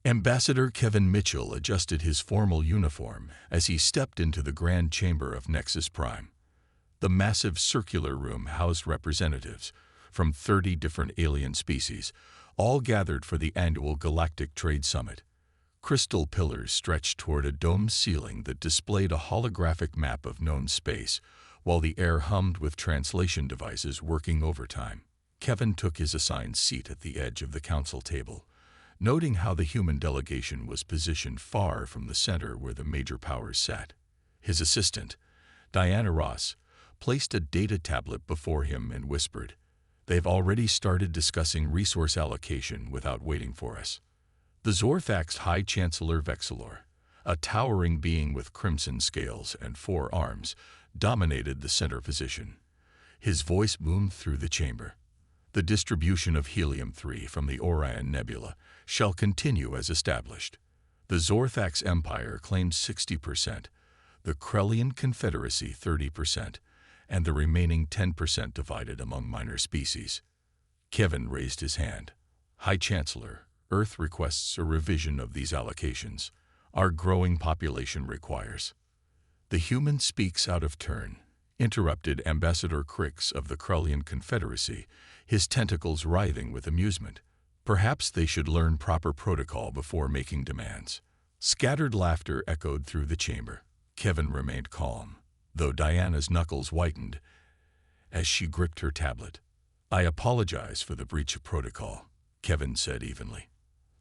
Ambassador Kevin Mitchell adjusted his formal uniform as he stepped into the grand chamber of Nexus Prime. The massive circular room housed representatives from 30 different alien species, all gathered for the annual Galactic Trade Summit. Crystal pillars stretched toward a domed ceiling that displayed a holographic map of known space, while the air hummed with translation devices working overtime. Kevin took his assigned seat at the edge of the council table, noting how the human delegation was positioned far from the center where the major powers sat. His assistant, Diana Ross, placed a data tablet before him and whispered, "They've already started discussing resource allocation without waiting for us." The Zorthax High Chancellor Vexilor, a towering being with crimson scales and 4 arms, dominated the center position. His voice boomed through the chamber. "The distribution of helium-3 from the Orion Nebula shall continue as established. The Zorthax Empire claims 60%, the Krellian Confederacy 30%, and the remaining 10% divided among minor species." Kevin raised his hand. "High Chancellor, Earth requests a revision of these allocations. Our growing population requires." "The human speaks out of turn," interrupted Ambassador Crix of the Krellian Confederacy, his tentacles writhing with amusement. "Perhaps they should learn proper protocol before making demands." Scattered laughter echoed through the chamber. Kevin remained calm, though Diana's knuckles whitened as she gripped her tablet. "I apologize for the breach of protocol," Kevin said evenly.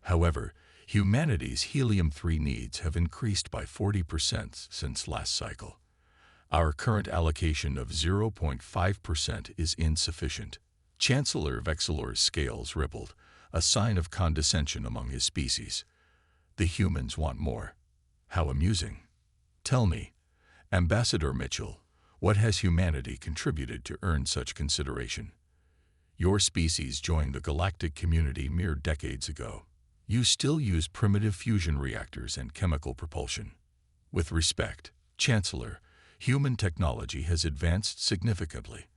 "However, humanity's helium-3 needs have increased by 40% since last cycle. Our current allocation of 0.5% is insufficient." Chancellor Vexilor's scales rippled, a sign of condescension among his species. "The humans want more." "How amusing. Tell me, Ambassador Mitchell, what has humanity contributed to earn such consideration? Your species joined the galactic community mere decades ago. You still use primitive fusion reactors and chemical propulsion. With respect, Chancellor, human technology has advanced significantly.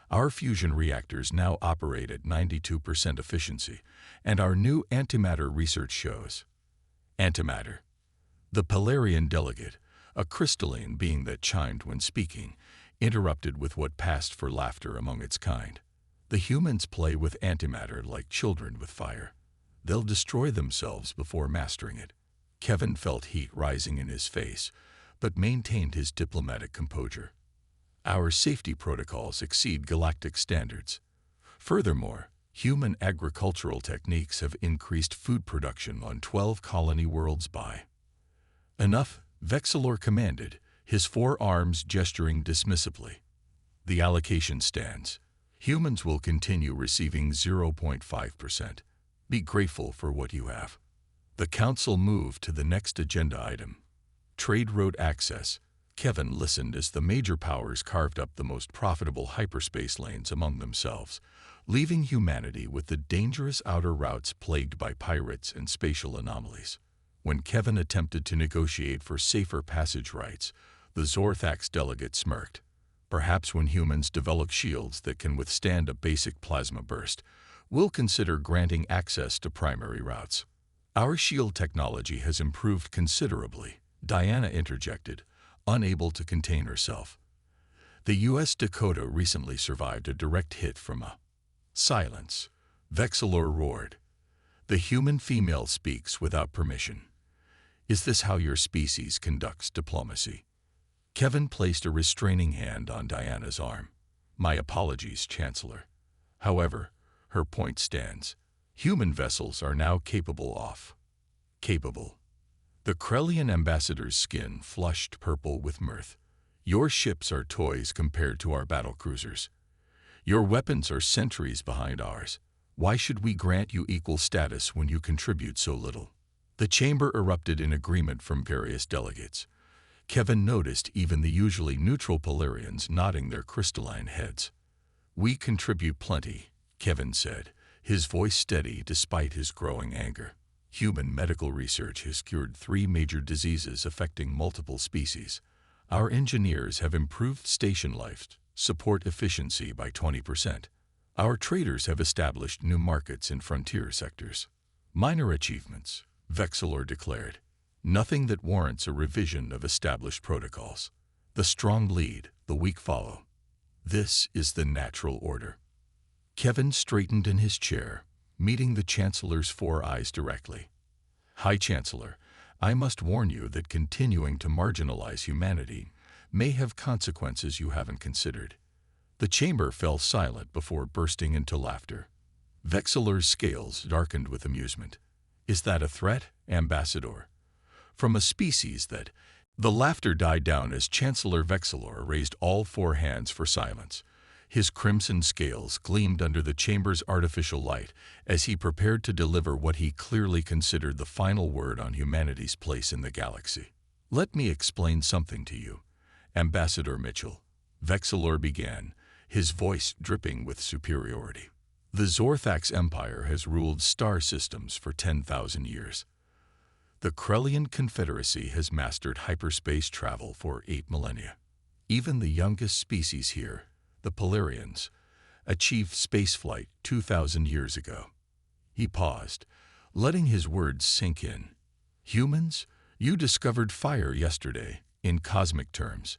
Our fusion reactors now operate at 92% efficiency, and our new antimatter research shows." Antimatter. The Pelarian delegate, a crystalline being that chimed when speaking, interrupted with what passed for laughter among its kind. "The humans play with antimatter like children with fire. They'll destroy themselves before mastering it." Kevin felt heat rising in his face, but maintained his diplomatic composure. "Our safety protocols exceed galactic standards. Furthermore, human agricultural techniques have increased food production on 12 colony worlds by—" "Enough," Vexilor commanded, his 4 arms gesturing dismissively. "The allocation stands. Humans will continue receiving 0.5%. Be grateful for what you have." The council moved to the next agenda item. Trade road access. Kevin listened as the major powers carved up the most profitable hyperspace lanes among themselves, leaving humanity with the dangerous outer routes plagued by pirates and spatial anomalies. When Kevin attempted to negotiate for safer passage rights, the Zorthax delegate smirked. "Perhaps when humans develop shields that can withstand a basic plasma burst, we'll consider granting access to primary routes." "Our shield technology has improved considerably," Diana interjected, unable to contain herself. "The U.S. Dakota recently survived a direct hit from a—" "Silence," Vexilor roared. "The human female speaks without permission. Is this how your species conducts diplomacy?" Kevin placed a restraining hand on Diana's arm. "My apologies, Chancellor. However, her point stands. Human vessels are now capable of—" "Capable." The Krellian ambassador's skin flushed purple with mirth. "Your ships are toys compared to our battlecruisers. Your weapons are centuries behind ours. Why should we grant you equal status when you contribute so little?" The chamber erupted in agreement from various delegates. Kevin noticed even the usually neutral Pelarians nodding their crystalline heads. "We contribute plenty," Kevin said, his voice steady despite his growing anger. "Human medical research has cured 3 major diseases affecting multiple species. Our engineers have improved station life support efficiency by 20%. Our traders have established new markets in frontier sectors." "Minor achievements," Vexilor declared. "Nothing that warrants a revision of established protocols. The strong lead, the weak follow. This is the natural order." Kevin straightened in his chair, meeting the Chancellor's 4 eyes directly. "High Chancellor, I must warn you that continuing to marginalize humanity may have consequences you haven't considered." The chamber fell silent before bursting into laughter. Vexilor's scales darkened with amusement. "Is that a threat, Ambassador? From a species that—" The laughter died down as Chancellor Vexilor raised all 4 hands for silence. His crimson scales gleamed under the chamber's artificial light as he prepared to deliver what he clearly considered the final word on humanity's place in the galaxy. "Let me explain something to you, Ambassador Mitchell," Vexilor began, his voice dripping with superiority. "The Zorthax Empire has ruled star systems for 10,000 years. The Krellian Confederacy has mastered hyperspace travel for 8 millennia. Even the youngest species here, the Polarians, achieved spaceflight 2,000 years ago." He paused, letting his words sink in. "Humans, you discovered fire yesterday, in cosmic terms.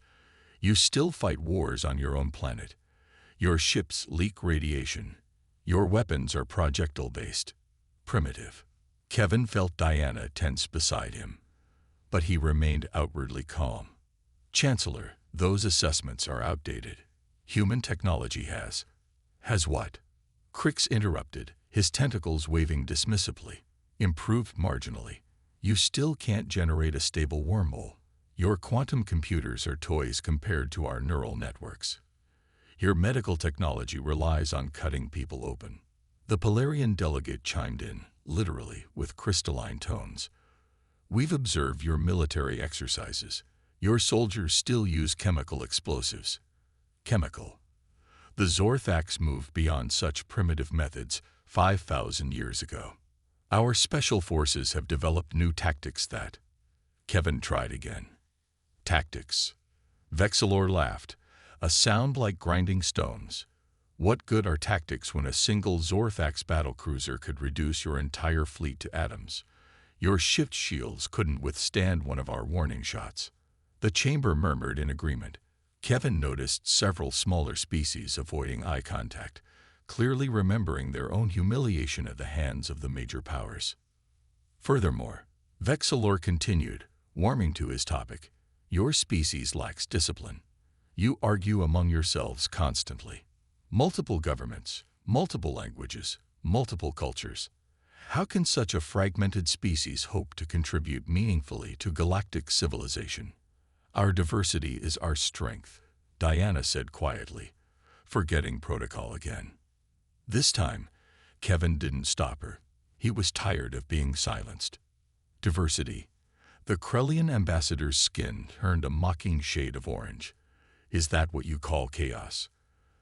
You still fight wars on your own planet. Your ships leak radiation. Your weapons are projectile-based. Primitive." Kevin felt Diana tense beside him, but he remained outwardly calm. "Chancellor, those assessments are outdated. Human technology has—" "Has what?" Crix interrupted, his tentacles waving dismissively. "Improved marginally. You still can't generate a stable wormhole. Your quantum computers are toys compared to our neural networks. Your medical technology relies on cutting people open." The Polarian delegate chimed in, literally, with crystalline tones. "We've observed your military exercises. Your soldiers still use chemical explosives." Chemical. The Zorthax moved beyond such primitive methods 5,000 years ago. "Our special forces have developed new tactics that—" Kevin tried again. "Tactics." Vexilor laughed, a sound like grinding stones. "What good are tactics when a single Zorthax battlecruiser could reduce your entire fleet to atoms? Your shift shields couldn't withstand one of our warning shots." The chamber murmured in agreement. Kevin noticed several smaller species avoiding eye contact, clearly remembering their own humiliation at the hands of the major powers. "Furthermore," Vexilor continued, warming to his topic, "your species lacks discipline. You argue among yourselves constantly. Multiple governments, multiple languages, multiple cultures. How can such a fragmented species hope to contribute meaningfully to galactic civilization?" "Our diversity is our strength," Diana said quietly, forgetting protocol again. This time, Kevin didn't stop her. He was tired of being silenced. "Diversity." The Krellian ambassador's skin turned a mocking shade of orange. "Is that what you call chaos?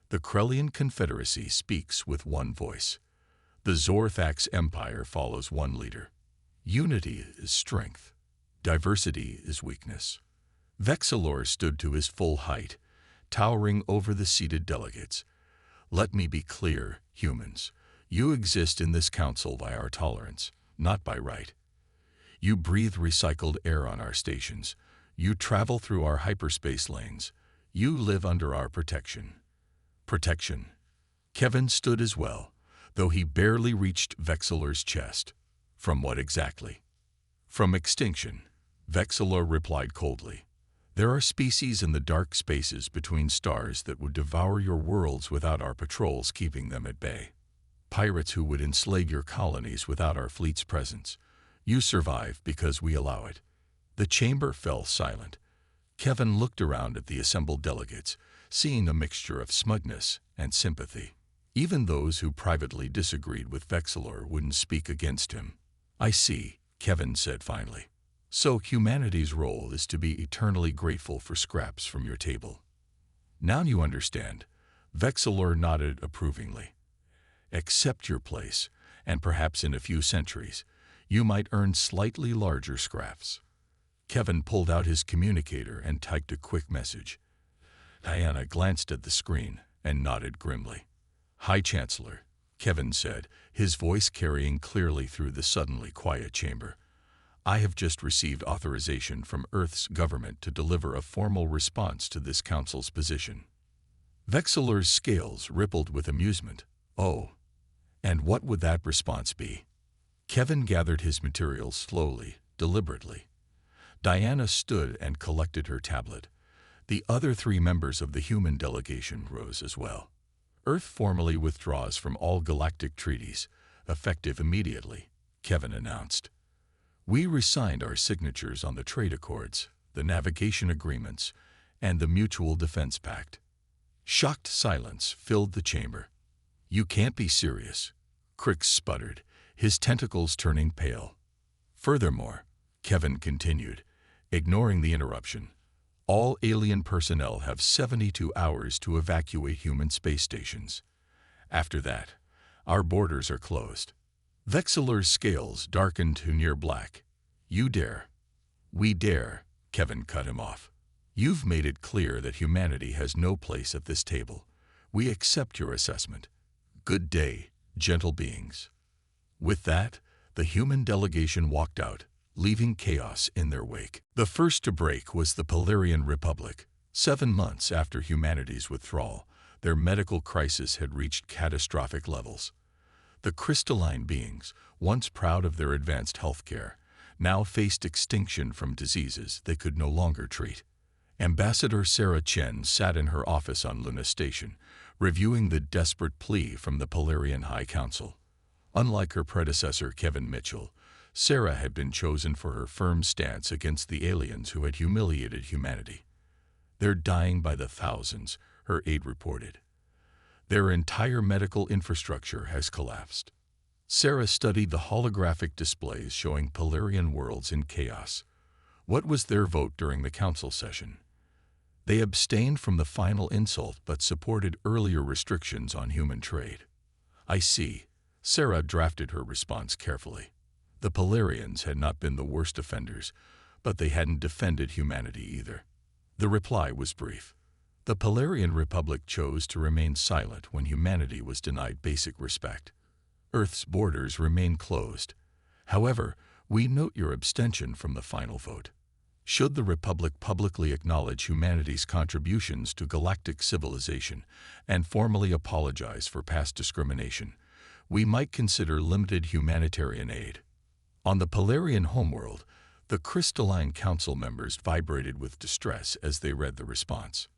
The Krellian Confederacy speaks with one voice. The Zorthax Empire follows one leader. Unity is strength. Diversity is weakness." Vexilor stood to his full height, towering over the seated delegates. "Let me be clear, humans. You exist in this council by our tolerance, not by right. You breathe recycled air on our stations. You travel through our hyperspace lanes. You live under our protection." Protection. Kevin stood as well, though he barely reached Vexilor's chest. "From what exactly?" "From extinction," Vexilor replied coldly. "There are species in the dark spaces between stars that would devour your worlds without our patrols keeping them at bay. Pirates who would enslave your colonies without our fleet's presence. You survive because we allow it." The chamber fell silent. Kevin looked around at the assembled delegates, seeing a mixture of smugness and sympathy. Even those who privately disagreed with Vexilor wouldn't speak against him. "I see," Kevin said finally. "So humanity's role is to be eternally grateful for scraps from your table. Now you understand." Vexilor nodded approvingly. "Accept your place, and perhaps in a few centuries, you might earn slightly larger scraps." Kevin pulled out his communicator and typed a quick message. Diana glanced at the screen and nodded grimly. "High Chancellor," Kevin said, his voice carrying clearly through the suddenly quiet chamber. I have just received authorization from Earth's government to deliver a formal response to this council's position. Vexilor's scales rippled with amusement. Oh, and what would that response be? Kevin gathered his materials slowly, deliberately. Diana stood and collected her tablet. The other 3 members of the human delegation rose as well. Earth formally withdraws from all galactic treaties, effective immediately, Kevin announced. We resigned our signatures on the trade accords, the navigation agreements, and the Mutual Defense Pact. Shocked silence filled the chamber. You can't be serious, Crix sputtered, his tentacles turning pale. Furthermore, Kevin continued, ignoring the interruption, all alien personnel have 72 hours to evacuate human space stations. After that, our borders are closed. Vexilor's scales darkened to near black. You dare. We dare, Kevin cut him off. You've made it clear that humanity has no place at this table. We accept your assessment. Good day, gentle beings. With that, the human delegation walked out, leaving chaos in their wake. The first to break was the Polarian Republic. 7 months after humanity's withdrawal, their medical crisis had reached catastrophic levels. The crystalline beings, once proud of their advanced healthcare, now faced extinction from diseases they could no longer treat. Ambassador Sarah Chen sat in her office on Luna Station, reviewing the desperate plea from the Polarian High Council. Unlike her predecessor Kevin Mitchell, Sarah had been chosen for her firm stance against the aliens who had humiliated humanity. They're dying by the thousands, her aide reported. Their entire medical infrastructure has collapsed. Sarah studied the holographic displays showing Polarian worlds in chaos. What was their vote during the council session? They abstained from the final insult but supported earlier restrictions on human trade. I see. Sarah drafted her response carefully. The Polarians had not been the worst offenders, but they hadn't defended humanity either. The reply was brief. The Polarian Republic chose to remain silent when humanity was denied basic respect. Earth's borders remain closed. However, we note your abstention from the final vote. Should the Republic publicly acknowledge humanity's contributions to galactic civilization and formally apologize for past discrimination, we might consider limited humanitarian aid. On the Polarian homeworld, the Crystalline Council members vibrated with distress as they read the response.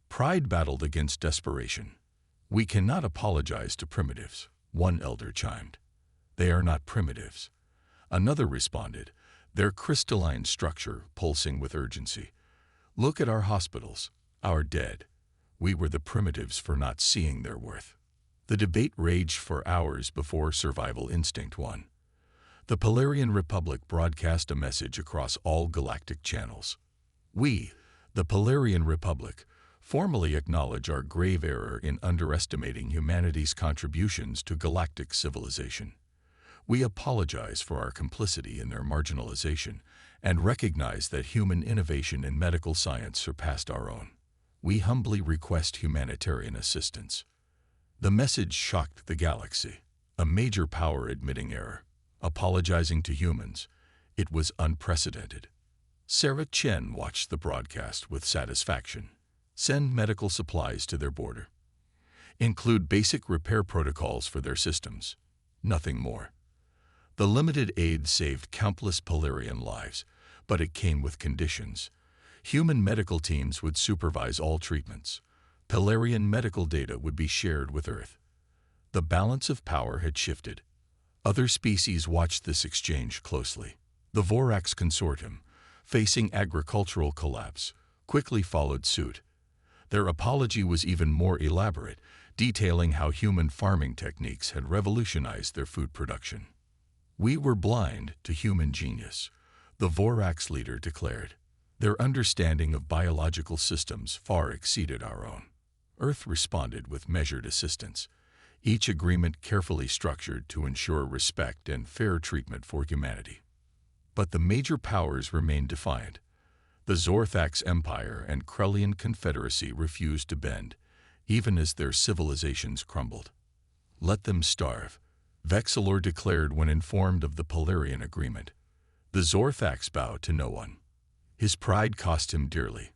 Pride battled against desperation. We cannot apologize to primitives, one elder chimed. They are not primitives. Another responded, their crystalline structure pulsing with urgency. Look at our hospitals, our dead. We were the primitives for not seeing their worth. The debate raged for hours before survival instinct won. The Polarian Republic broadcast a message across all galactic channels. We, the Polarian Republic, formally acknowledge our grave error in underestimating humanity's contributions to galactic civilization. We apologize for our complicity in their marginalization and recognize that human innovation in medical science surpassed our own. We humbly request humanitarian assistance. The message shocked the galaxy, a major power admitting error, apologizing to humans. It was unprecedented. Sarah Chen watched the broadcast with satisfaction. Send medical supplies to their border. Include basic repair protocols for their systems. Nothing more. The limited aid saved countless Polarian lives, but it came with conditions. Human medical teams would supervise all treatments. Polarian medical data would be shared with Earth. The balance of power had shifted. Other species watched this exchange closely. The Vorax Consortium, facing agricultural collapse, quickly followed suit. Their apology was even more elaborate, detailing how human farming techniques had revolutionized their food production. We were blind to human genius, the Vorax leader declared. Their understanding of biological systems far exceeded our own. Earth responded with measured assistance, each agreement carefully structured to ensure respect and fair treatment for humanity. But the major powers remained defiant. The Zorthax Empire and Krellian Confederacy refused to bend, even as their civilizations crumbled. Let them starve, Vexilor declared when informed of the Polarian agreement. The Zorthax bowed to no one. His pride cost him dearly.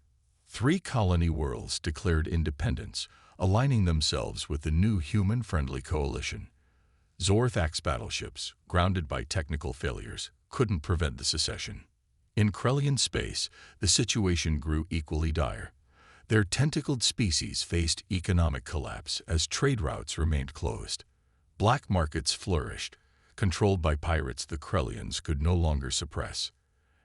3 colony worlds declared independence, aligning themselves with the new human-friendly coalition. Zorthax battleships, grounded by technical failures, couldn't prevent the secession. In Krellian space, the situation grew equally dire. Their tentacled species faced economic collapse as trade routes remained closed. Black markets flourished, controlled by pirates the Krellians could no longer suppress.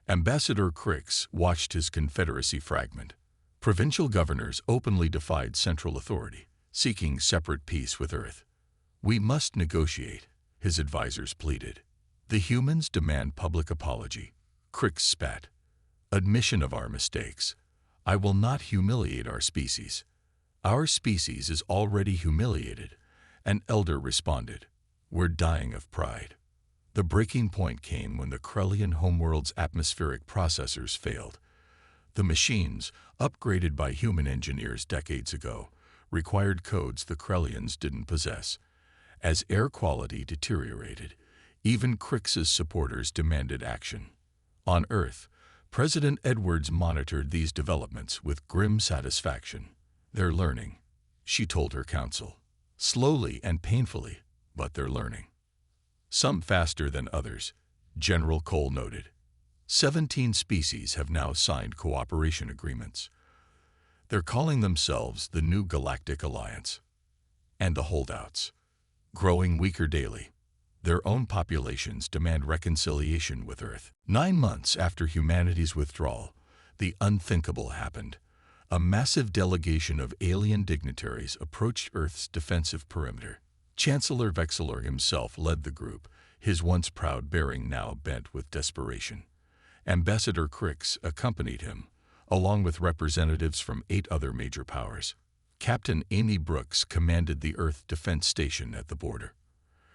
Ambassador Crix watched his confederacy fragment. Provincial governors openly defied central authority, seeking separate peace with Earth. "We must negotiate," his advisors pleaded. "The humans demand public apology." Crix spat. "Admission of our mistakes. I will not humiliate our species." "Our species is already humiliated," an elder responded. "We're dying of pride." The breaking point came when the Krellian homeworld's atmospheric processors failed. The machines, upgraded by human engineers decades ago, required codes the Krellians didn't possess. As air quality deteriorated, even Crix's supporters demanded action. On Earth, President Edwards monitored these developments with grim satisfaction. "They're learning," she told her council. "Slowly and painfully, but they're learning." "Some faster than others," General Cole noted. 17 species have now signed cooperation agreements. They're calling themselves the New Galactic Alliance. And the holdouts, growing weaker daily. Their own populations demand reconciliation with Earth. 9 months after humanity's withdrawal, the unthinkable happened. A massive delegation of alien dignitaries approached Earth's defensive perimeter. Chancellor Vexilor himself led the group, his once proud bearing now bent with desperation. Ambassador Crix accompanied him, along with representatives from 8 other major powers. Captain Amy Brooks commanded the Earth Defense Station at the border.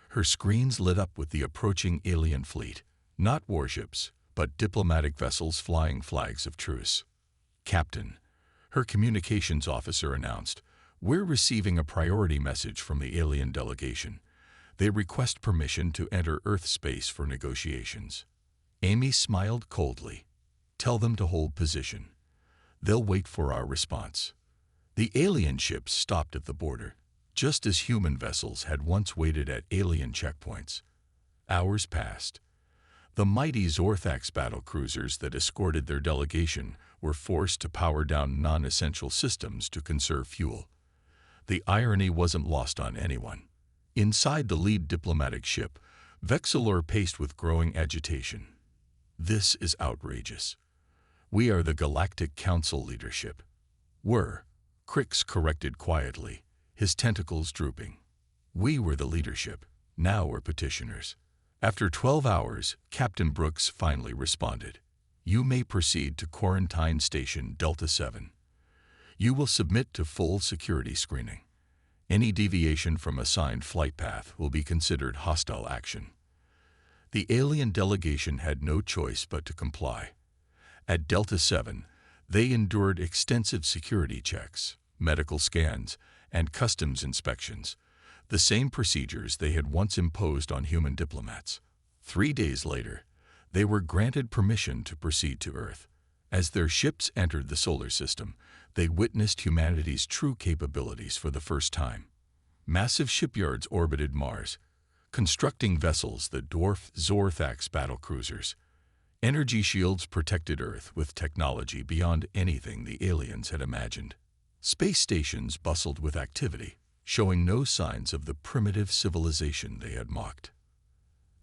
Her screens lit up with the approaching alien fleet, not warships, but diplomatic vessels flying flags of truce. "Captain," her communications officer announced, "we're receiving a priority message from the alien delegation. They request permission to enter Earth space for negotiations." Amy smiled coldly. "Tell them to hold position. They'll wait for our response." The alien ships stopped at the border, just as human vessels had once waited at alien checkpoints. Hours passed. The mighty Zorthax battlecruisers that escorted their delegation were forced to power down non-essential systems to conserve fuel. The irony wasn't lost on anyone. Inside the lead diplomatic ship, Vexilor paced with growing agitation. "This is outrageous. We are the Galactic Council leadership." "Were," Crix corrected quietly, his tentacles drooping. "We were the leadership. Now we're petitioners." After 12 hours, Captain Brooks finally responded. "You may proceed to Quarantine Station Delta 7. You will submit to full security screening. Any deviation from assigned flight path will be considered hostile action." The alien delegation had no choice but to comply. At Delta 7, they endured extensive security checks, medical scans, and customs inspections, the same procedures they had once imposed on human diplomats. 3 days later, they were granted permission to proceed to Earth. As their ships entered the solar system, they witnessed humanity's true capabilities for the first time. Massive shipyards orbited Mars, constructing vessels that dwarfed Zorthax battlecruisers. Energy shields protected Earth with technology beyond anything the aliens had imagined. Space stations bustled with activity, showing no signs of the primitive civilization they had mocked.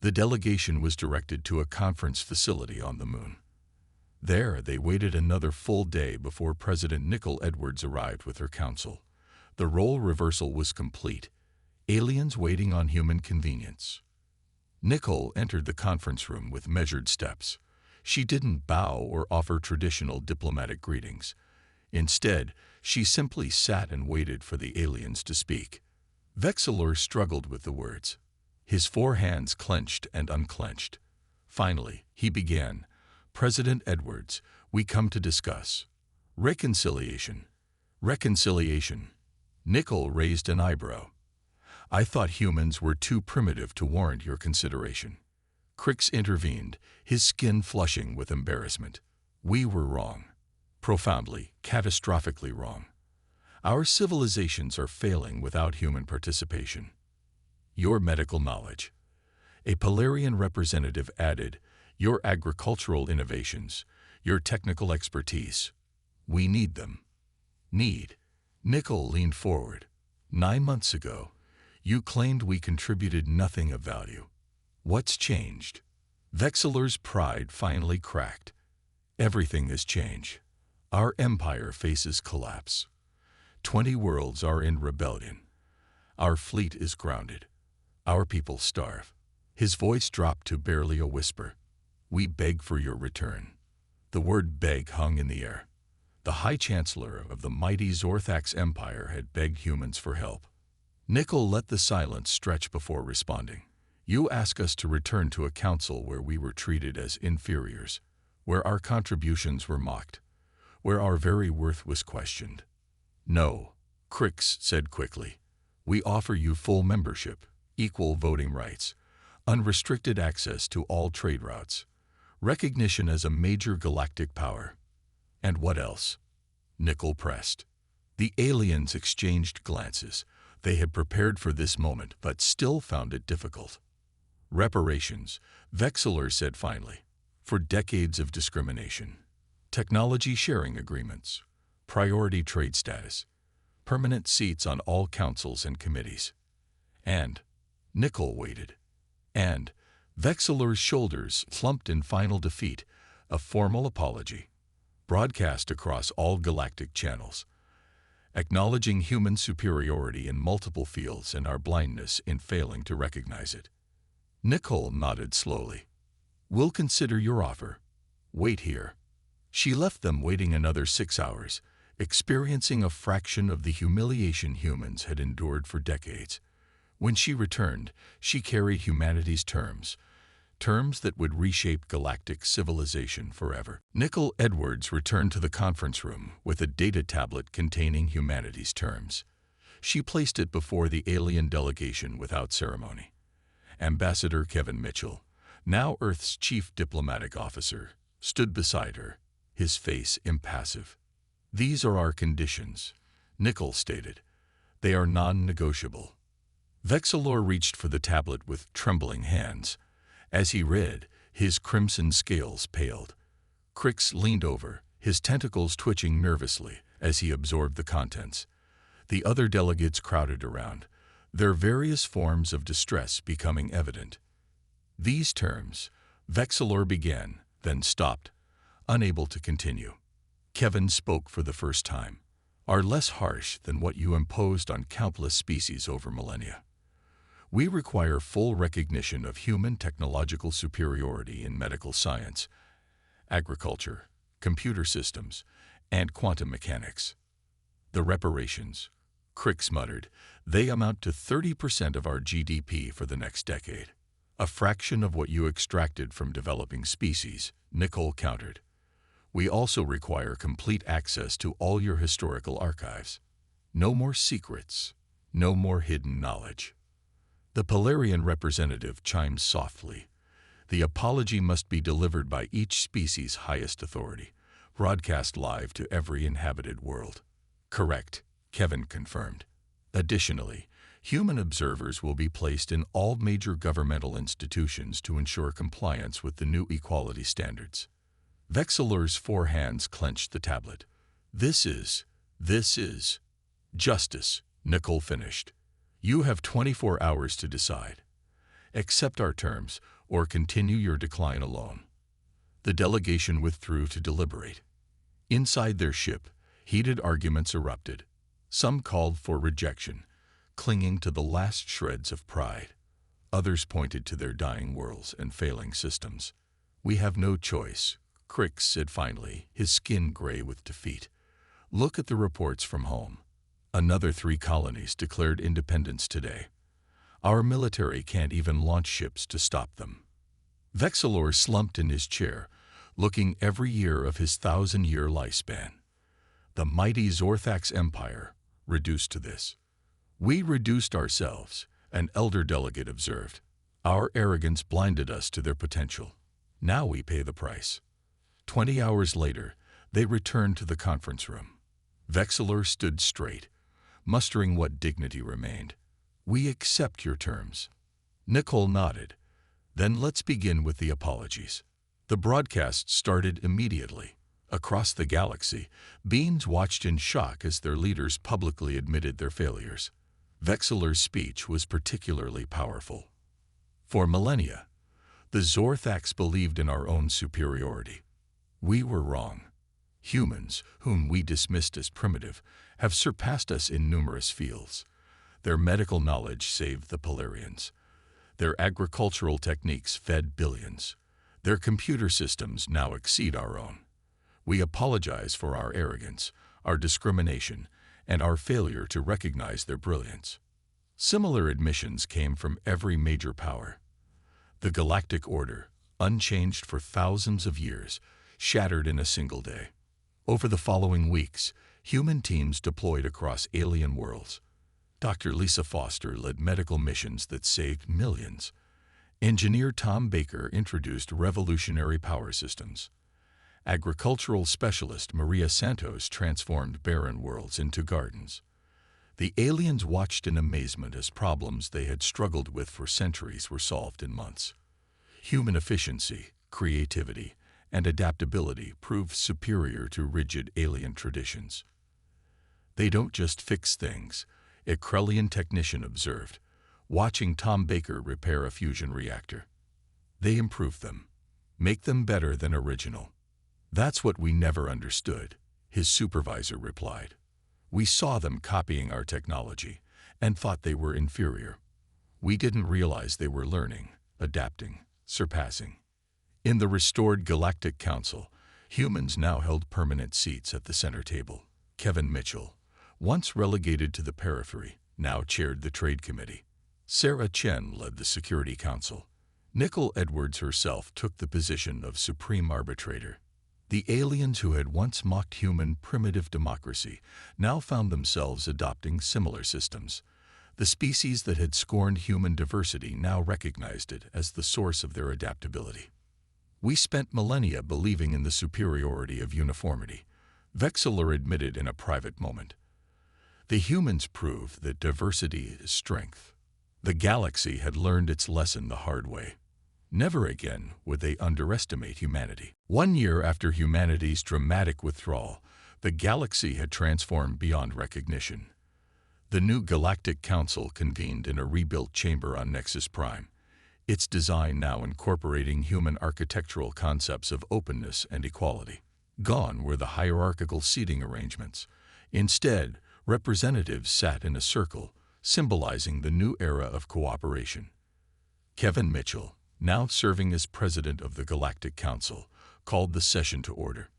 The delegation was directed to a conference facility on the Moon. There, they waited another full day before President Nicole Edwards arrived with her council. The role reversal was complete, aliens waiting on human convenience. Nicole entered the conference room with measured steps. She didn't bow or offer traditional diplomatic greetings. Instead, she simply sat and waited for the aliens to speak. Vexilor struggled with the words. His 4 hands clenched and unclenched. Finally, he began. "President Edwards, we come to discuss reconciliation." "Reconciliation?" Nicole raised an eyebrow. "I thought humans were too primitive to warrant your consideration." Crix intervened, his skin flushing with embarrassment. We were wrong. Profoundly, catastrophically wrong. Our civilizations are failing without human participation. Your medical knowledge. A Polarian representative added, your agricultural innovations, your technical expertise. We need them. Need. Nickel leaned forward. 9 months ago, you claimed we contributed nothing of value. What's changed? Vexilor's pride finally cracked. Everything has changed. Our empire faces collapse. 20 worlds are in rebellion. Our fleet is grounded. Our people starve. His voice dropped to barely a whisper. We beg for your return. The word beg hung in the air. The High Chancellor of the mighty Zorthax Empire had begged humans for help. Nickel let the silence stretch before responding. You ask us to return to a council where we were treated as inferiors, where our contributions were mocked, where our very worth was questioned. No, Crix said quickly. We offer you full membership, equal voting rights, unrestricted access to all trade routes, recognition as a major galactic power. And what else? Nickel pressed. The aliens exchanged glances. They had prepared for this moment, but still found it difficult. Reparations, Vexilor said finally, for decades of discrimination. Technology sharing agreements, priority trade status, permanent seats on all councils and committees. And Nickel waited. And Vexilor's shoulders slumped in final defeat, a formal apology, broadcast across all galactic channels, acknowledging human superiority in multiple fields and our blindness in failing to recognize it. Nicole nodded slowly. We'll consider your offer. Wait here. She left them waiting another 6 hours, experiencing a fraction of the humiliation humans had endured for decades. When she returned, she carried humanity's terms that would reshape galactic civilization forever. Nicole Edwards returned to the conference room with a data tablet containing humanity's terms. She placed it before the alien delegation without ceremony. Ambassador Kevin Mitchell, now Earth's chief diplomatic officer, stood beside her, his face impassive. These are our conditions, Nickel stated. They are non-negotiable. Vexilor reached for the tablet with trembling hands. As he read, his crimson scales paled. Crix leaned over, his tentacles twitching nervously as he absorbed the contents. The other delegates crowded around, their various forms of distress becoming evident. These terms, Vexilor began, then stopped, unable to continue. Kevin spoke for the first time, are less harsh than what you imposed on countless species over millennia. We require full recognition of human technological superiority in medical science, agriculture, computer systems, and quantum mechanics. The reparations, Crix muttered, they amount to 30% of our GDP for the next decade. A fraction of what you extracted from developing species, Nicole countered. We also require complete access to all your historical archives. No more secrets, no more hidden knowledge. The Polarian representative chimed softly. The apology must be delivered by each species' highest authority, broadcast live to every inhabited world. Correct, Kevin confirmed. Additionally, human observers will be placed in all major governmental institutions to ensure compliance with the new equality standards. Vexilor's 4 hands clenched the tablet. This is justice, Nicole finished. You have 24 hours to decide. Accept our terms or continue your decline alone. The delegation withdrew to deliberate. Inside their ship, heated arguments erupted. Some called for rejection, clinging to the last shreds of pride. Others pointed to their dying worlds and failing systems. We have no choice, Crix said finally, his skin gray with defeat. Look at the reports from home. Another 3 colonies declared independence today. Our military can't even launch ships to stop them. Vexilor slumped in his chair, looking every year of his 1,000-year lifespan. The mighty Zorthax Empire, reduced to this. We reduced ourselves, an elder delegate observed. Our arrogance blinded us to their potential. Now we pay the price. 20 hours later, they returned to the conference room. Vexillor stood straight, mustering what dignity remained. "We accept your terms." Nicole nodded. "Then let's begin with the apologies." The broadcast started immediately. Across the galaxy, beings watched in shock as their leaders publicly admitted their failures. Vexillor's speech was particularly powerful. For millennia, the Zorthax believed in our own superiority. We were wrong. Humans, whom we dismissed as primitive, have surpassed us in numerous fields. Their medical knowledge saved the Polarians. Their agricultural techniques fed billions. Their computer systems now exceed our own. We apologize for our arrogance, our discrimination, and our failure to recognize their brilliance. Similar admissions came from every major power. The Galactic Order, unchanged for thousands of years, shattered in a single day. Over the following weeks, human teams deployed across alien worlds. Dr. Lisa Foster led medical missions that saved millions. Engineer Tom Baker introduced revolutionary power systems. Agricultural specialist Maria Santos transformed barren worlds into gardens. The aliens watched in amazement as problems they had struggled with for centuries were solved in months. Human efficiency, creativity, and adaptability proved superior to rigid alien traditions. "They don't just fix things," a Krellian technician observed, watching Tom Baker repair a fusion reactor. "They improve them, make them better than original." "That's what we never understood," his supervisor replied. "We saw them copying our technology and thought they were inferior. We didn't realize they were learning, adapting, surpassing." In the restored Galactic Council, humans now held permanent seats at the center table. Kevin Mitchell, once relegated to the periphery, now chaired the Trade Committee. Sarah Chen led the Security Council. Nicole Edwards herself took the position of Supreme Arbitrator. The aliens who had once mocked human primitive democracy now found themselves adopting similar systems. The species that had scorned human diversity now recognized it as the source of their adaptability. "We spent millennia believing in the superiority of uniformity," Vexillor admitted in a private moment. "The humans proved that diversity is strength." The galaxy had learned its lesson the hard way. Never again would they underestimate humanity. 1 year after humanity's dramatic withdrawal, the galaxy had transformed beyond recognition. The new Galactic Council convened in a rebuilt chamber on Nexus Prime, its design now incorporating human architectural concepts of openness and equality. Gone were the hierarchical seating arrangements. Instead, representatives sat in a circle, symbolizing the new era of cooperation. Kevin Mitchell, now serving as president of the Galactic Council, called the session to order.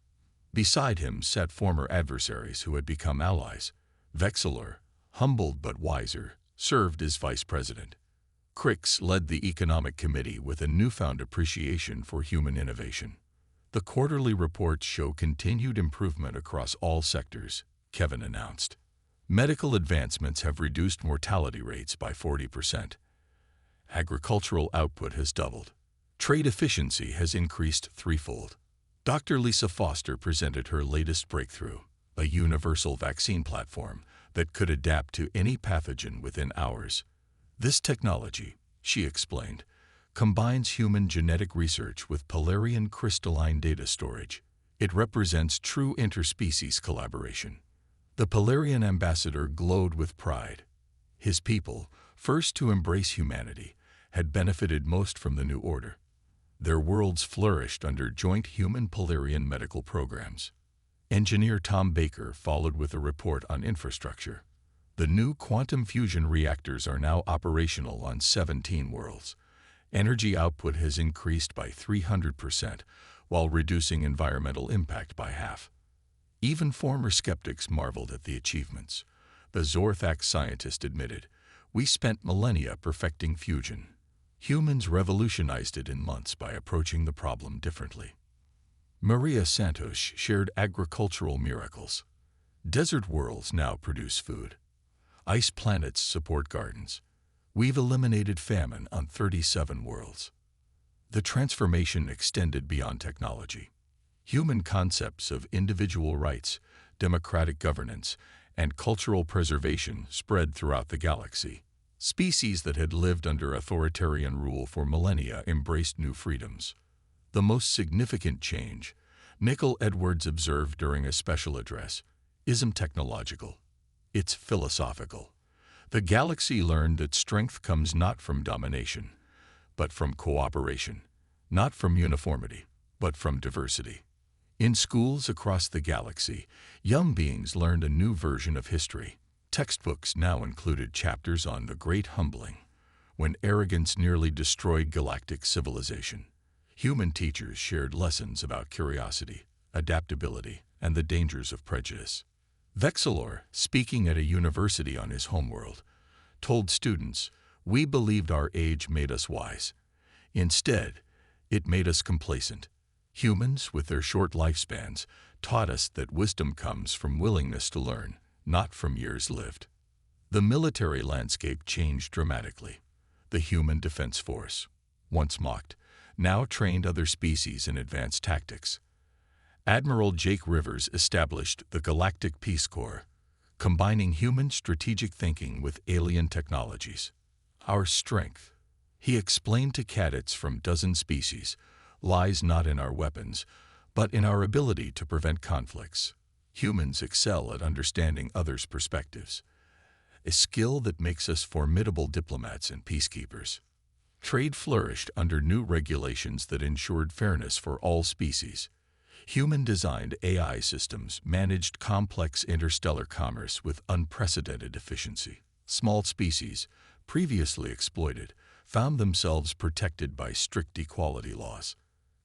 Beside him sat former adversaries who had become allies. Vexillor, humbled but wiser, served as vice president. Crix led the Economic Committee with a newfound appreciation for human innovation. "The quarterly reports show continued improvement across all sectors," Kevin announced. "Medical advancements have reduced mortality rates by 40%. Agricultural output has doubled. Trade efficiency has increased threefold." Dr. Lisa Foster presented her latest breakthrough, a universal vaccine platform that could adapt to any pathogen within hours. "This technology," she explained, "combines human genetic research with Polarian crystalline data storage. It represents true interspecies collaboration." The Polarian ambassador glowed with pride. His people, first to embrace humanity, had benefited most from the new order. Their worlds flourished under joint human-Polarian medical programs. Engineer Tom Baker followed with a report on infrastructure. The new quantum fusion reactors are now operational on 17 worlds. Energy output has increased by 300%, while reducing environmental impact by half. Even former skeptics marveled at the achievements. The Zorthax scientist admitted, "We spent millennia perfecting fusion. Humans revolutionized it in months by approaching the problem differently." Maria Santos shared agricultural miracles. "Desert worlds now produce food. Ice planets support gardens. We've eliminated famine on 37 worlds. The transformation extended beyond technology. Human concepts of individual rights, democratic governance, and cultural preservation spread throughout the galaxy. Species that had lived under authoritarian rule for millennia embraced new freedoms. The most significant change, Nicol Edwards observed during a special address, isn't technological. It's philosophical. The galaxy learned that strength comes not from domination, but from cooperation, not from uniformity, but from diversity. In schools across the galaxy, young beings learned a new version of history. Textbooks now included chapters on the Great Humbling, when arrogance nearly destroyed galactic civilization. Human teachers shared lessons about curiosity, adaptability, and the dangers of prejudice. Vexillor, speaking at a university on his homeworld, told students, "We believed our age made us wise. Instead, it made us complacent. Humans, with their short lifespans, taught us that wisdom comes from willingness to learn, not from years lived." The military landscape changed dramatically. The Human Defense Force, once mocked, now trained other species in advanced tactics. Admiral Jake Rivers established the Galactic Peace Corps, combining human strategic thinking with alien technologies. Our strength, he explained to cadets from dozen species, lies not in our weapons, but in our ability to prevent conflicts. Humans excel at understanding others' perspectives, a skill that makes us formidable diplomats and peacekeepers. Trade flourished under new regulations that ensured fairness for all species. Human-designed AI systems managed complex interstellar commerce with unprecedented efficiency. Small species, previously exploited, found themselves protected by strict equality laws.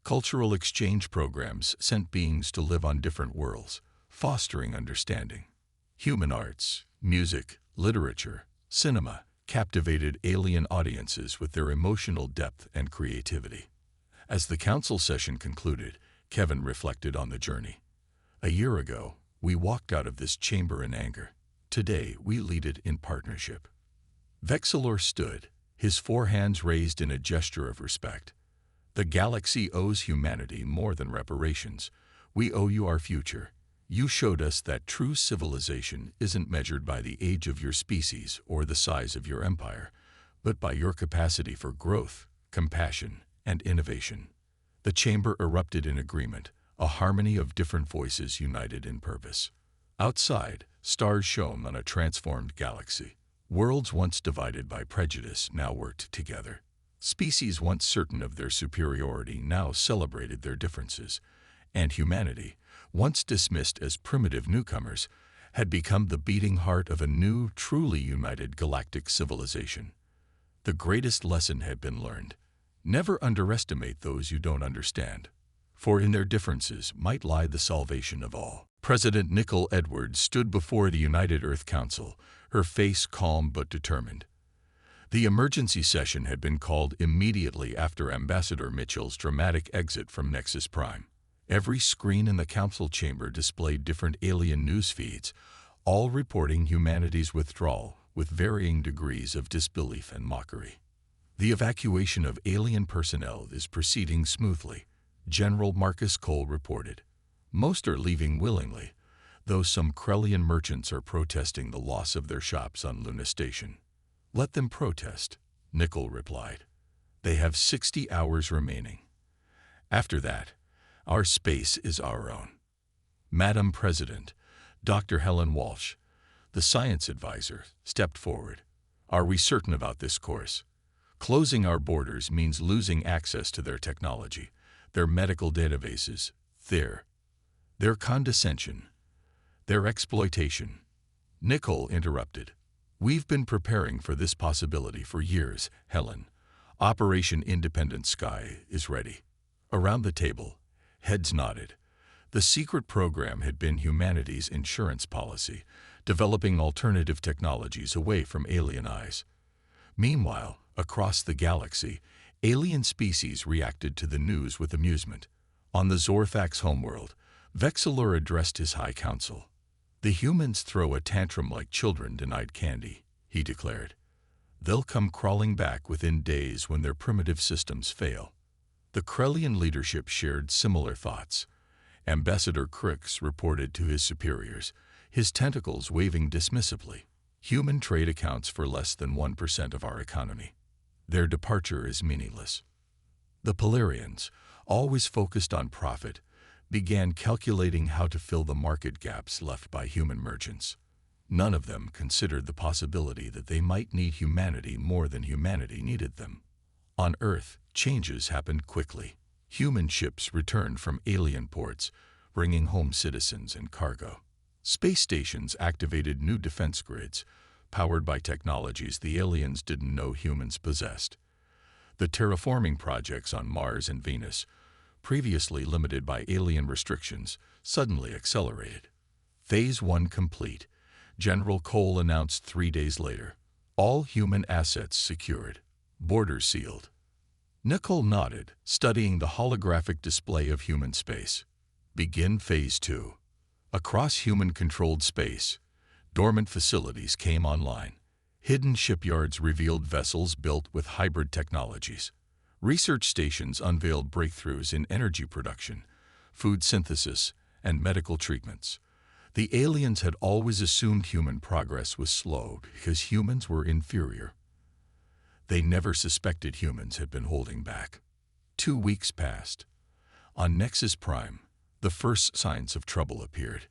Cultural exchange programs sent beings to live on different worlds, fostering understanding. Human arts, music, literature, cinema captivated alien audiences with their emotional depth and creativity. As the council session concluded, Kevin reflected on the journey. A year ago, we walked out of this chamber in anger. Today, we lead it in partnership. Vexillor stood, his four hands raised in a gesture of respect. The galaxy owes humanity more than reparations. We owe you our future. You showed us that true civilization isn't measured by the age of your species or the size of your empire, but by your capacity for growth, compassion, and innovation. The chamber erupted in agreement, a harmony of different voices united in purpose. Outside, stars shone on a transformed galaxy. Worlds once divided by prejudice now worked together. Species once certain of their superiority now celebrated their differences, and humanity, once dismissed as primitive newcomers, had become the beating heart of a new, truly united galactic civilization. The greatest lesson had been learned. Never underestimate those you don't understand, for in their differences might lie the salvation of all. President Nicol Edwards stood before the United Earth Council, her face calm but determined. The emergency session had been called immediately after Ambassador Mitchell's dramatic exit from Nexus Prime. Every screen in the council chamber displayed different alien news feeds, all reporting humanity's withdrawal with varying degrees of disbelief and mockery. The evacuation of alien personnel is proceeding smoothly, General Marcus Cole reported. Most are leaving willingly, though some Krellian merchants are protesting the loss of their shops on Luna Station. Let them protest, Nicol replied. They have 60 hours remaining. After that, our space is our own. Madam President, Dr. Helen Walsh, the science advisor, stepped forward. Are we certain about this course? Closing our borders means losing access to their technology, their medical databases, their condescension, their exploitation. Nicol interrupted. We've been preparing for this possibility for years, Helen. Operation Independent Sky is ready. Around the table, heads nodded. The secret program had been humanity's insurance policy, developing alternative technologies away from alien eyes. Meanwhile, across the galaxy, alien species reacted to the news with amusement. On the Zorthax homeworld, Vexillor addressed his High Council. The humans throw a tantrum like children denied candy, he declared. They'll come crawling back within days when their primitive systems fail. The Krellian leadership shared similar thoughts. Ambassador Crix reported to his superiors, his tentacles waving dismissively. Human trade accounts for less than 1% of our economy. Their departure is meaningless. The Polarians, always focused on profit, began calculating how to fill the market gaps left by human merchants. None of them considered the possibility that they might need humanity more than humanity needed them. On Earth, changes happened quickly. Human ships returned from alien ports, bringing home citizens and cargo. Space stations activated new defense grids, powered by technologies the aliens didn't know humans possessed. The terraforming projects on Mars and Venus, previously limited by alien restrictions, suddenly accelerated. Phase 1 complete, General Cole announced 3 days later. All human assets secured, borders sealed. Nicole nodded, studying the holographic display of human space. Begin Phase 2. Across human-controlled space, dormant facilities came online. Hidden shipyards revealed vessels built with hybrid technologies. Research stations unveiled breakthroughs in energy production, food synthesis, and medical treatments. The aliens had always assumed human progress was slow because humans were inferior. They never suspected humans had been holding back. 2 weeks passed. On Nexus Prime, the first signs of trouble appeared.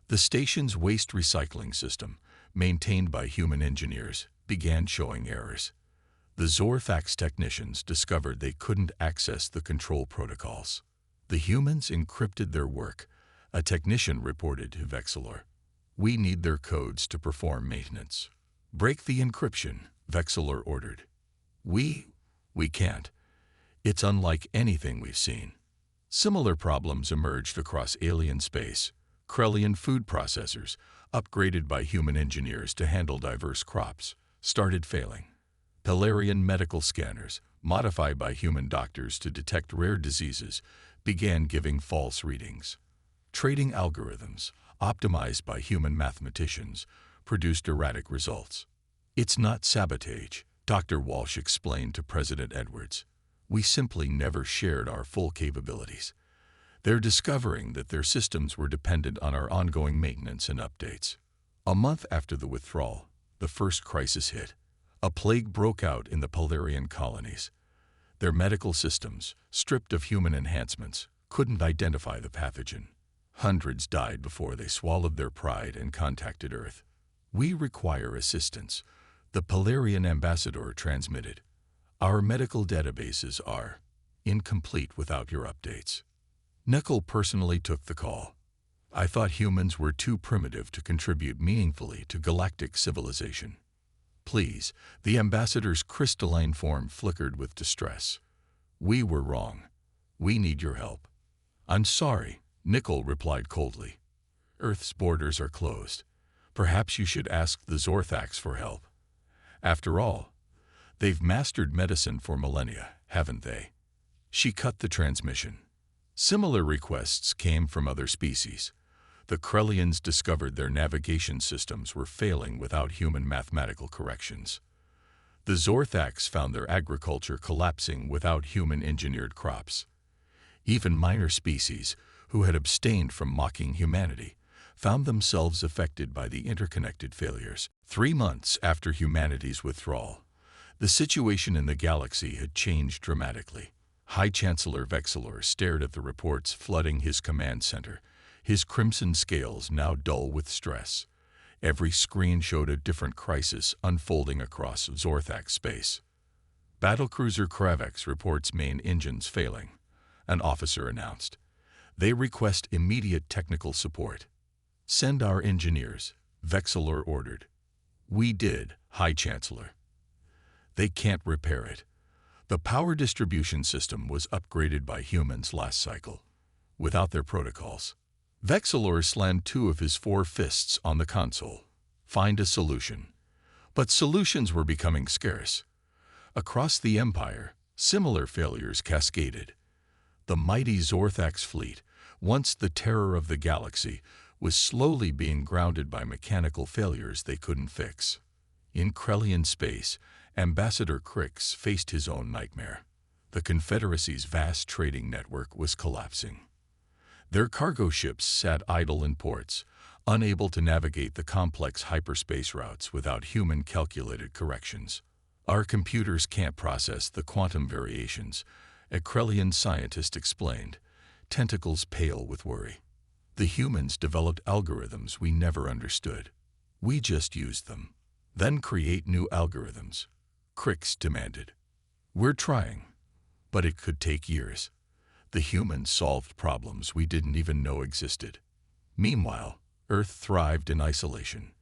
The station's waste recycling system, maintained by human engineers, began showing errors. The Zorthax technicians discovered they couldn't access the control protocols. The humans encrypted their work, a technician reported to Vexilor. We need their codes to perform maintenance. Break the encryption, Vexilor ordered. We can't. It's unlike anything we've seen. Similar problems emerged across alien space. Krellian food processors, upgraded by human engineers to handle diverse crops, started failing. Pelarian medical scanners, modified by human doctors to detect rare diseases, began giving false readings. Trading algorithms, optimized by human mathematicians, produced erratic results. It's not sabotage, Dr. Walsh explained to President Edwards. We simply never shared our full capabilities. They're discovering that their systems were dependent on our ongoing maintenance and updates. A month after the withdrawal, the first crisis hit. A plague broke out in the Polarian colonies. Their medical systems, stripped of human enhancements, couldn't identify the pathogen. Hundreds died before they swallowed their pride and contacted Earth. We require assistance, the Polarian ambassador transmitted. Our medical databases are incomplete without your updates. Nickel personally took the call. I thought humans were too primitive to contribute meaningfully to galactic civilization. Please, the ambassador's crystalline form flickered with distress. We were wrong. We need your help. I'm sorry, Nickel replied coldly. Earth's borders are closed. Perhaps you should ask the Zorthax for help. After all, they've mastered medicine for millennia, haven't they? She cut the transmission. Similar requests came from other species. The Krellians discovered their navigation systems were failing without human mathematical corrections. The Zorthax found their agriculture collapsing without human-engineered crops. Even minor species, who had abstained from mocking humanity, found themselves affected by the interconnected failures. 3 months after humanity's withdrawal, the situation in the galaxy had changed dramatically. High Chancellor Vexilor stared at the reports flooding his command center, his crimson scales now dull with stress. Every screen showed a different crisis unfolding across Zorthax space. Battlecruiser Kravex reports main engines failing, an officer announced. They request immediate technical support. Send our engineers, Vexilor ordered. We did, High Chancellor. They can't repair it. The power distribution system was upgraded by humans last cycle, without their protocols. Vexilor slammed 2 of his 4 fists on the console. Find a solution. But solutions were becoming scarce. Across the Empire, similar failures cascaded. The mighty Zorthax fleet, once the terror of the galaxy, was slowly being grounded by mechanical failures they couldn't fix. In Krellian space, Ambassador Crix faced his own nightmare. The Confederacy's vast trading network was collapsing. Their cargo ships sat idle in ports, unable to navigate the complex hyperspace routes without human-calculated corrections. "Our computers can't process the quantum variations," a Krellian scientist explained, tentacles pale with worry. "The humans developed algorithms we never understood. We just used them. Then create new algorithms," Crix demanded. "We're trying, but it could take years. The humans solved problems we didn't even know existed." Meanwhile, Earth thrived in isolation.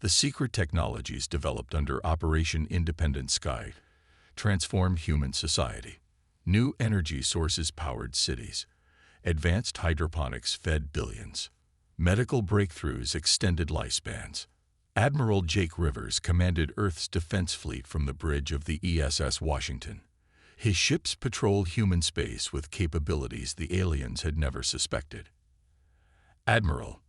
The secret technologies developed under Operation Independent Sky transformed human society. New energy sources powered cities. Advanced hydroponics fed billions. Medical breakthroughs extended lifespans. Admiral Jake Rivers commanded Earth's defense fleet from the bridge of the ESS Washington. His ships patrolled human space with capabilities the aliens had never suspected. "Admiral,"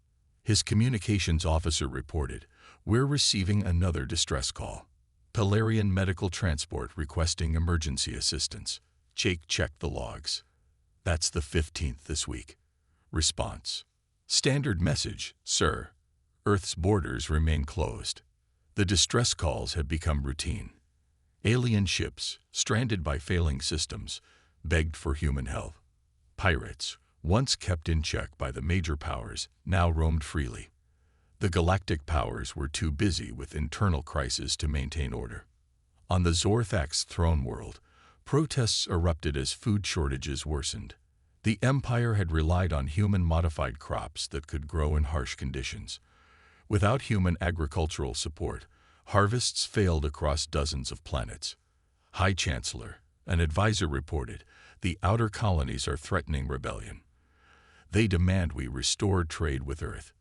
his communications officer reported, "we're receiving another distress call. Pelarian Medical Transport requesting emergency assistance." Jake checked the logs. "That's the 15th this week." Response: "Standard message, sir. Earth's borders remain closed." The distress calls had become routine. Alien ships, stranded by failing systems, begged for human help. Pirates, once kept in check by the major powers, now roamed freely. The galactic powers were too busy with internal crises to maintain order. On the Zorthak's throne world, protests erupted as food shortages worsened. The Empire had relied on human-modified crops that could grow in harsh conditions. Without human agricultural support, harvests failed across dozens of planets. High Chancellor, an advisor reported, "The outer colonies are threatening rebellion. They demand we restore trade with Earth."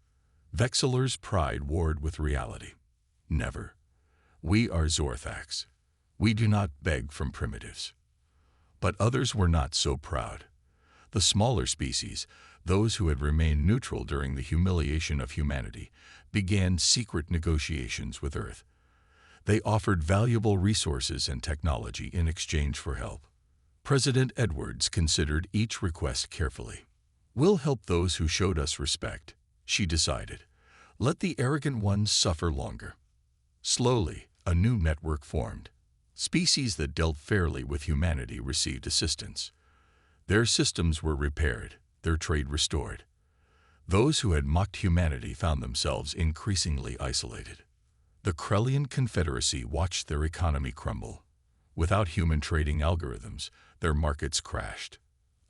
Vexilor's pride warred with reality. "Never. We are Zorthaks. We do not beg from primitives." But others were not so proud. The smaller species, those who had remained neutral during the humiliation of humanity, began secret negotiations with Earth. They offered valuable resources and technology in exchange for help. President Edwards considered each request carefully. "We'll help those who showed us respect," she decided. "Let the arrogant ones suffer longer." Slowly, a new network formed. Species that dealt fairly with humanity received assistance. Their systems were repaired, their trade restored. Those who had mocked humanity found themselves increasingly isolated. The Krellian Confederacy watched their economy crumble. Without human trading algorithms, their markets crashed.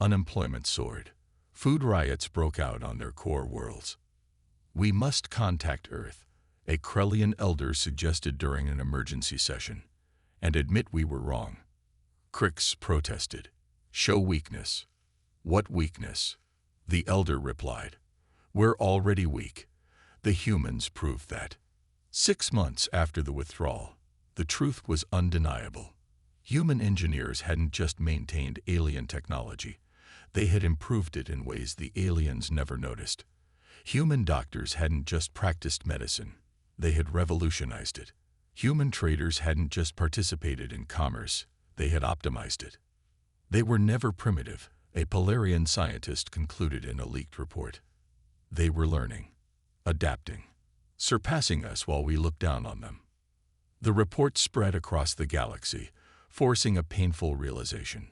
Unemployment soared. Food riots broke out on their core worlds. "We must contact Earth," a Krellian elder suggested during an emergency session, "and admit we were wrong." Crix protested. "Show weakness." "What weakness?" The elder replied. "We're already weak. The humans proved that." 6 months after the withdrawal, the truth was undeniable. Human engineers hadn't just maintained alien technology. They had improved it in ways the aliens never noticed. Human doctors hadn't just practiced medicine. They had revolutionized it. Human traders hadn't just participated in commerce. They had optimized it. They were never primitive, a Pelarian scientist concluded in a leaked report. They were learning, adapting, surpassing us while we looked down on them. The report spread across the galaxy, forcing a painful realization.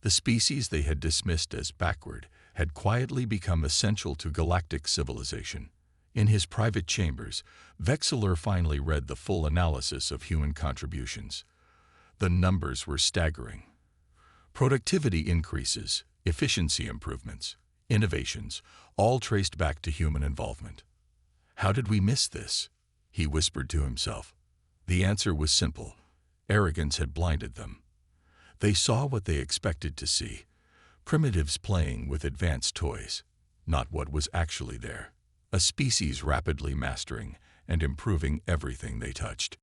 The species they had dismissed as backward had quietly become essential to galactic civilization. In his private chambers, Vexilor finally read the full analysis of human contributions. The numbers were staggering. Productivity increases, efficiency improvements, innovations, all traced back to human involvement. "How did we miss this?" he whispered to himself. The answer was simple. Arrogance had blinded them. They saw what they expected to see, primitives playing with advanced toys, not what was actually there. A species rapidly mastering and improving everything they touched.